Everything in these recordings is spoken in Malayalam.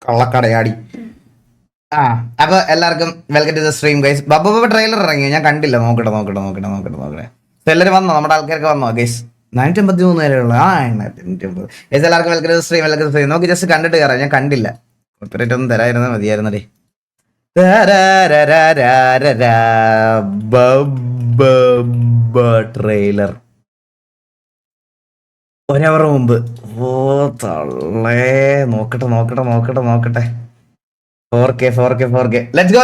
കള്ളക്കടയാടി. ആ അപ്പൊ എല്ലാവർക്കും welcome to the stream guys. ബബ്ബ ട്രെയിലർ ഇറങ്ങി, ഞാൻ കണ്ടില്ല. നോക്കട്ടെ. എല്ലാവരും വന്നോ? നമ്മുടെ ആൾക്കാർക്ക് വന്നോ ഗൈസ്? 953 പേരുള്ളൂ. ആ 950 ഗൈസ്. എല്ലാവർക്കും വെൽക്കം ടു ദ സ്ട്രീം. നമുക്ക് ജസ്റ്റ് കണ്ടിട്ട് കയറാം. ഞാൻ കണ്ടില്ല. കോർപ്പറേറ്റ് ഒന്നും തരായിരുന്ന മതിയായിരുന്നേ. ട്രെയിലർ ഒരവർ മുമ്പ്. ഓ തള്ളേ, നോക്കട്ടെ. 4K. Let's go.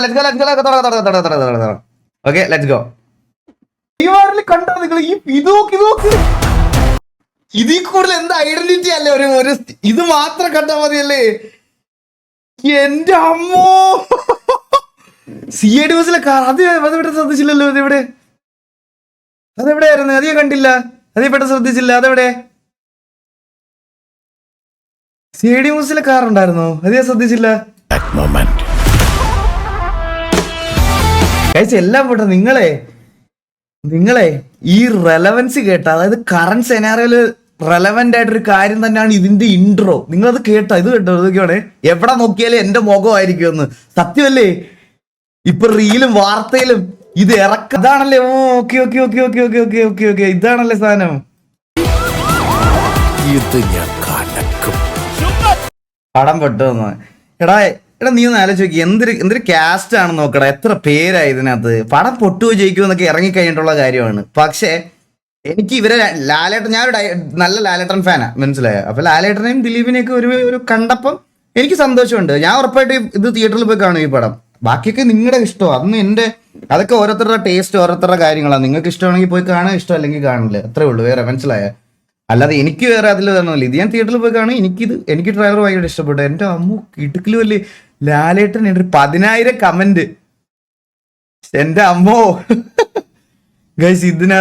Okay let's go. കണ്ടോ നിങ്ങൾ? ഇതിൽ കൂടുതൽ എന്ത് ഐഡന്റിറ്റി അല്ലേ? ഒരു ഇത് മാത്രം കണ്ടാ മതിയല്ലേ? എന്റെ അമ്മോ, CID ബസ്സിലെ കാർ. അതെവിടെ ശ്രദ്ധിച്ചില്ലല്ലോ. അതെവിടെയായിരുന്നു? അത് ഞാൻ കണ്ടില്ല. അതേ പെട്ടെന്ന് ശ്രദ്ധിച്ചില്ല. അതെവിടെ? CID ബസ്സിലെ കാർ ഉണ്ടായിരുന്നോ? അത് ഞാൻ ശ്രദ്ധിച്ചില്ല. എല്ലാം പോട്ടെ. നിങ്ങളെ ഈ റെലവൻസ് കേട്ട, അതായത് കറന്റ് സെനാറിയോയില് റെലവെന്റ് ആയിട്ടൊരു കാര്യം തന്നെയാണ് ഇതിന്റെ ഇൻട്രോ. നിങ്ങളത് കേട്ടോ? ഇത് കേട്ടോ? ഇതൊക്കെയാണ് എവിടെ നോക്കിയാലും എന്റെ മുഖമായിരിക്കും എന്ന്. സത്യമല്ലേ? ഇപ്പൊ റീലും വാർത്തയിലും ഇത് അതാണല്ലേ. ഓക്കെ ഇതാണല്ലേ സാധനം. പടം പെട്ടെന്ന് എടാ നീ ഒന്ന് ആലോചിച്ച് നോക്കി. എന്തൊരു കാസ്റ്റ് ആണ് നോക്കടാ. എത്ര പേരായി ഇതിനകത്ത്. പടം പൊട്ടുകയോ ജയിക്കുമോ എന്നൊക്കെ ഇറങ്ങിക്കഴിഞ്ഞിട്ടുള്ള കാര്യമാണ്. പക്ഷെ എനിക്ക് ഇവരെ ലാലേട്ടൻ, ഞാനൊരു നല്ല ലാലേട്ടൻ ഫാനാ, മനസ്സിലായോ? അപ്പൊ ലാലേട്ടനെയും ദിലീപിനെയൊക്കെ ഒരു കണ്ടപ്പം എനിക്ക് സന്തോഷമുണ്ട്. ഞാൻ ഉറപ്പായിട്ട് ഇത് തിയേറ്ററിൽ പോയി കാണും ഈ പടം. ബാക്കിയൊക്കെ നിങ്ങളുടെ ഇഷ്ടം. അതൊക്കെ ഓരോരുത്തരുടെ ടേസ്റ്റ്, ഓരോരുത്തരുടെ കാര്യങ്ങളാണ്. നിങ്ങൾക്ക് ഇഷ്ടമാണെങ്കിൽ പോയി കാണാൻ, ഇഷ്ടം അല്ലെങ്കിൽ കാണില്ല. അത്രേ ഉള്ളൂ. വേറെ മനസ്സിലായോ? അല്ലാതെ എനിക്ക് വേറെ അതിൽ തരണമല്ലോ. ഇത് ഞാൻ തിയേറ്ററിൽ പോയി കാണും. എനിക്ക് ട്രെയിലർ ഭയങ്കര ഇഷ്ടപ്പെട്ടു. എന്റെ അമ്മ ഇടുക്കിലും അല്ലേ ലാലേട്ടൻ. ഒരു 10,000 കമന്റ്. എന്റെ അമ്മോ ഗൈസ്, ഞാൻ